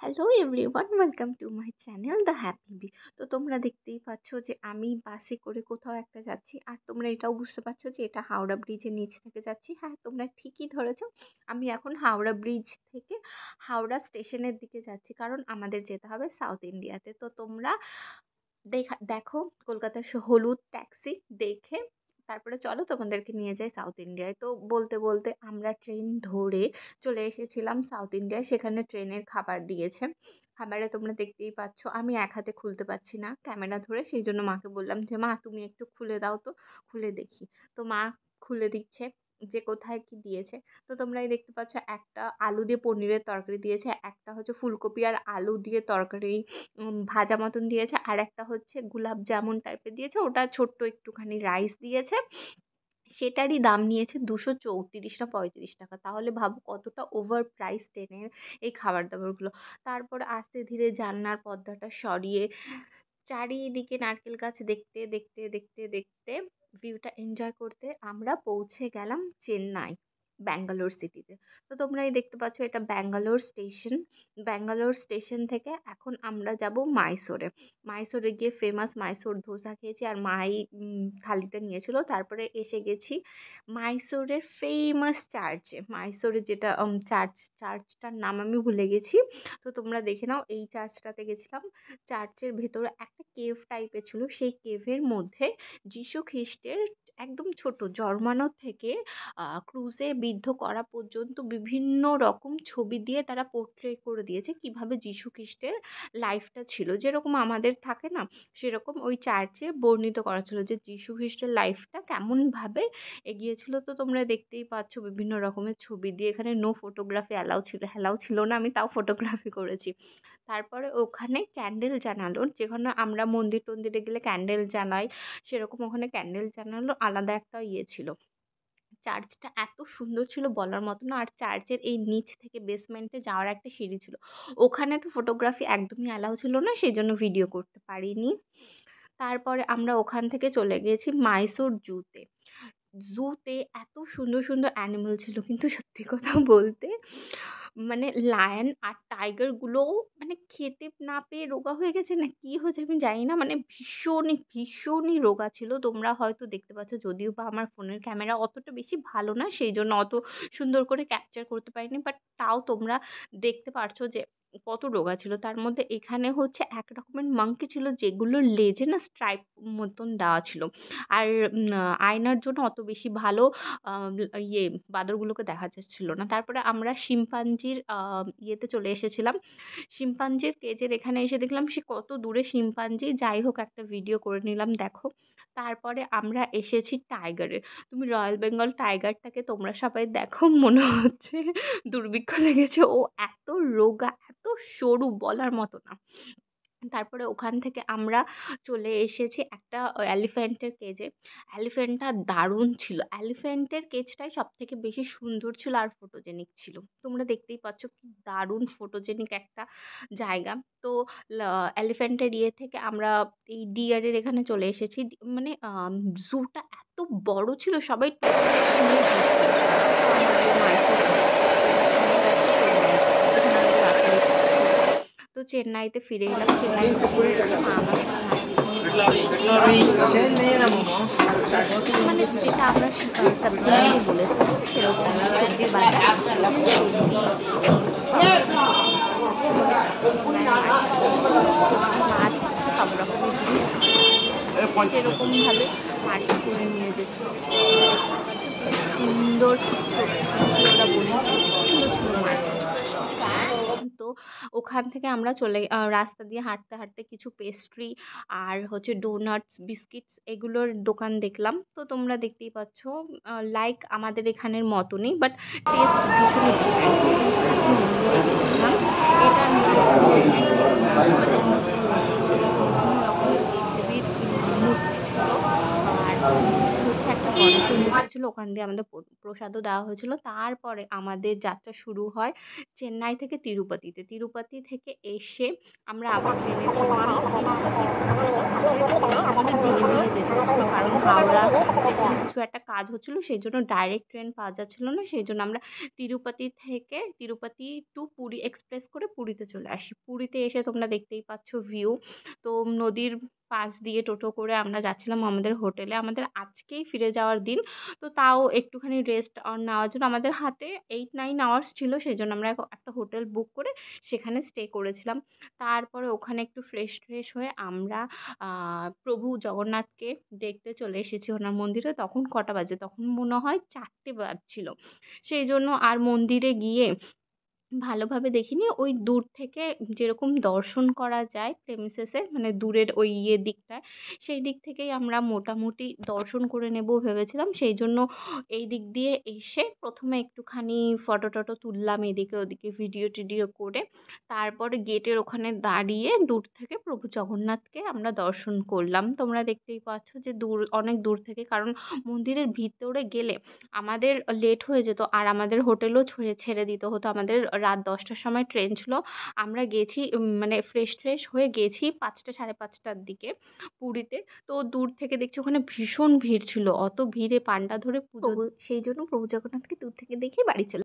Hello everyone, welcome to my channel the happy be. তো তোমরা দেখতেই পাচ্ছ যে আমি বাসে করে কোথাও একটা যাচ্ছি, আর তোমরা এটাও বুঝতে পারছো যে এটা হাওড়া ব্রিজের নিচ থেকে যাচ্ছি। হ্যাঁ, তোমরা ঠিকই ধরেছো, আমি এখন হাওড়া ব্রিজ থেকে হাওড়া স্টেশনের দিকে যাচ্ছি, কারণ আমাদের যেতে হবে সাউথ ইন্ডিয়াতে। তো তোমরা দেখো কলকাতার হলুদ ট্যাক্সি দেখে তারপরে চলো তোমাদেরকে নিয়ে যাই সাউথ ইন্ডিয়ায়। তো বলতে বলতে আমরা ট্রেন ধরে চলে এসেছিলাম সাউথ ইন্ডিয়ায়। সেখানে ট্রেনের খাবার দিয়েছে। খাবারে তোমরা দেখতেই পাচ্ছ আমি এক হাতে খুলতে পারছি না ক্যামেরা ধরে, সেই জন্য মাকে বললাম যে মা তুমি একটু খুলে দাও, তো খুলে দেখি। তো মা খুলে দিচ্ছে যে কোথায় কি দিয়েছে। তো তোমরাই দেখতে পাচ্ছ, একটা আলু দিয়ে পনিরের তরকারি দিয়েছে, একটা হচ্ছে ফুলকপি আর আলু দিয়ে তরকারি ভাজা মতন দিয়েছে, আর একটা হচ্ছে গোলাপ জামুন টাইপের দিয়েছে, ওটা ছোট্ট একটুখানি রাইস দিয়েছে। সেটারই দাম নিয়েছে 234 না 35 টাকা। তাহলে ভাবো কতটা ওভার প্রাইস ট্রেনের এই খাবার দাবারগুলো। তারপরে আস্তে ধীরে জানলার পর্দাটা সরিয়ে চারিদিকে নারকেল গাছ দেখতে দেখতে দেখতে দেখতে ভিউটা এনজয় করতে আমরা পৌঁছে গেলাম চেন্নাই, ব্যাঙ্গালোর সিটিতে। তো তোমরাই দেখতে পাচ্ছ এটা ব্যাঙ্গালোর স্টেশন। ব্যাঙ্গালোর স্টেশন থেকে এখন আমরা যাব মাইসোরে। মাইসোরে গিয়ে ফেমাস মাইসোর ধোসা খেয়েছি, আর মাই থালিটা নিয়েছিল। তারপরে এসে গেছি মাইসোরের ফেমাস চার্চে। মাইসোরে যেটা চার্চটার নাম আমি ভুলে গেছি। তো তোমরা দেখে নাও, এই চার্চটাতে গেছিলাম। চার্চের ভেতরে একটা কেভ টাইপের ছিল, সেই কেভের মধ্যে যীশু খ্রিস্টের একদম ছোট জন্মানো থেকে ক্রুজে বিদ্ধ করা পর্যন্ত বিভিন্ন রকম ছবি দিয়ে তারা পোর্ট্রে করে দিয়েছে কিভাবে যীশু খ্রিস্টের লাইফটা ছিল। যেরকম আমাদের থাকে না, সেরকম ওই চার্চে বর্ণিত করা ছিল যে যীশু খ্রিস্টের লাইফটা কেমনভাবে এগিয়েছিল। তো তোমরা দেখতেই পাচ্ছ বিভিন্ন রকমের ছবি দিয়ে। এখানে নো ফটোগ্রাফি অ্যালাউ ছিল না, আমি তাও ফটোগ্রাফি করেছি। তারপরে ওখানে ক্যান্ডেল জানালো, যেখানে আমরা মন্দির টন্দিরে গেলে ক্যান্ডেল জানাই, সেরকম ওখানে ক্যান্ডেল জানালো, আলাদা একটা ইয়ে ছিল। চার্চটা এত সুন্দর ছিল বলার মতো না। আর চার্চের এই নিচ থেকে বেসমেন্টে যাওয়ার একটা সিঁড়ি ছিল, ওখানে তো ফটোগ্রাফি একদমই অ্যালাউ ছিল না, সেই জন্য ভিডিও করতে পারিনি। তারপরে আমরা ওখান থেকে চলে গিয়েছি মাইসোর জুতে। জুতে এত সুন্দর সুন্দর অ্যানিমেল ছিল, কিন্তু সত্যি কথা বলতে মানে লায়ন আর টাইগার গুলোও মানে খেতে না পেয়ে রোগা হয়ে গেছে না কি হয়েছে আমি জানি না, মানে ভীষণই ভীষণই রোগা ছিল। তোমরা হয়তো দেখতে পাচ্ছ, যদিও বা আমার ফোনের ক্যামেরা অতটা বেশি ভালো না, সেই জন্য অত সুন্দর করে ক্যাপচার করতে পারিনি, বাট তাও তোমরা দেখতে পারছো যে কত রোগা ছিল। তার মধ্যে এখানে হচ্ছে এক রকমের মাংকি ছিল, যেগুলো লেজে না স্ট্রাইপ মতন দেওয়া ছিল। আর আয়নার জন্য অত বেশি ভালো ইয়ে বাঁদরগুলোকে দেখা যাচ্ছিল না। তারপরে আমরা শিম্পাঞ্জির ইয়েতে চলে এসেছিলাম, শিম্পাঞ্জির কেজের এখানে এসে দেখলাম সে কত দূরে শিম্পাঞ্জি। যাই হোক, একটা ভিডিও করে নিলাম দেখো। তারপরে আমরা এসেছি টাইগারে। তুমি রয়্যাল বেঙ্গল টাইগারটাকে তোমরা সবাই দেখো, মনে হচ্ছে দুর্ভিক্ষ লেগেছে, ও এত রোগা এত সরু বলার মতো না। তারপরে ওখান থেকে আমরা চলে এসেছি একটা এলিফ্যান্টের কেজে। এলিফ্যান্টটা দারুণ ছিল, এলিফ্যান্টের কেজটাই সব থেকে বেশি সুন্দর ছিল আর ফটোজেনিক ছিল। তোমরা দেখতেই পাচ্ছ কি দারুণ ফটোজেনিক একটা জায়গা। তো এলিফ্যান্টের ইয়ে থেকে আমরা এই ডিয়ারের এখানে চলে এসেছি। মানে জুটা এত বড় ছিল, সবাই টোটো করে নিয়ে ঘুরছিল। তো তো চেন্নাইতে ফিরে এলাম। চেন্নাই থেকে ফিরে এসে মা আমাকে মানে যেটা আমরা সবজি বলে থাকি সেরকম সবজির বাজার, সবজি মাছ সব রকমের জিনিস যেরকম ভাবে মার্কেট করে নিয়ে যেত। সুন্দর ওরা বলি সুন্দর ছিল মার্কেট। তো ওখান থেকে আমরা রাস্তা দিয়ে হাঁটতে হাঁটতে কিছু পেস্ট্রি আর হচ্ছে ডোনাটস বিস্কিটস এগুলোর দোকান দেখলাম। তো তোমরা দেখতেই পাচ্ছ লাইক আমাদের এখানের মতনই, বাট টেস্ট ভীষণই ডিফারেন্ট। মন্দিরে গেছিলাম, এটার নাম দেবদেবীর মূর্তি ছিল, আর হচ্ছে একটা গণেশের মূর্তি ছিল, ওখান দিয়ে আমাদের প্রসাদও দেওয়া হয়েছিল। তারপরে আমাদের যাত্রা শুরু হয় চেন্নাই থেকে তিরুপতিতে। তিরুপতি থেকে এসে আমরা আবার ট্রেনে উঠি। তিরুপতি থেকে আমাদের অনেক ভেঙে ভেঙে যেতে হচ্ছিল, কারণ হাওড়া স্টেশনে কিছু একটা কাজ হচ্ছিল, সেই জন্য ডাইরেক্ট ট্রেন পাওয়া যাচ্ছিল না। সেই জন্য আমরা তিরুপতি থেকে তিরুপতি টু পুরী এক্সপ্রেস করে পুরীতে চলে আসি। পুরীতে এসে তোমরা দেখতেই পাচ্ছ ভিউ। তো নদীর পাশ দিয়ে টোটো করে আমরা যাচ্ছিলাম আমাদের হোটেলে। আমাদের আজকেই ফিরে যাওয়ার দিন। তো তাও একটুখানি রেস্ট নেওয়ার জন্য আমাদের হাতে 8-9 আওয়ার্স ছিল। সেজন্য আমরা একটা হোটেল বুক করে সেখানে স্টে করেছিলাম। তারপরে ওখানে একটু ফ্রেশ হয়ে আমরা প্রভু জগন্নাথকে দেখতে চলে এসেছি ওনার মন্দিরে। তখন কটা বাজে? তখন মনে হয় 4টে বাজছিল। সেইজন্য আর মন্দিরে গিয়ে ভালোভাবে দেখিনি। ওই দূর থেকে যেরকম দর্শন করা যায় প্রেমিসেসে, মানে দূরের ওই দিকটায়, সেই দিক থেকেই আমরা মোটামুটি দর্শন করে নেব ভেবেছিলাম। সেই জন্য এই দিক দিয়ে এসে প্রথমে একটুখানি ফটো-টটো তুললাম এদিকে ওদিকে, ভিডিও-টিডিও করে। তারপরে গেটের ওখানে দাঁড়িয়ে দূর থেকে প্রভু জগন্নাথকে আমরা দর্শন করলাম। তোমরা দেখতেই পাচ্ছ যে অনেক দূর থেকে, কারণ মন্দিরের ভিতরে গেলে আমাদের লেট হয়ে যেত, আর আমাদের হোটেলও ছেড়ে দিতে হতো। আমাদের রাত 10টার সময় ট্রেন ছিল। আমরা গেছি মানে ফ্রেশ হয়ে গেছি 5টা 5:30টার দিকে পুরীতে। তো দূর থেকে দেখছি ওখানে ভীষণ ভিড় ছিল। অত ভিড়ে পান্ডা ধরে পুজো, সেই জন্য প্রভু জগন্নাথকে দূর থেকে দেখেই বাড়ি চলে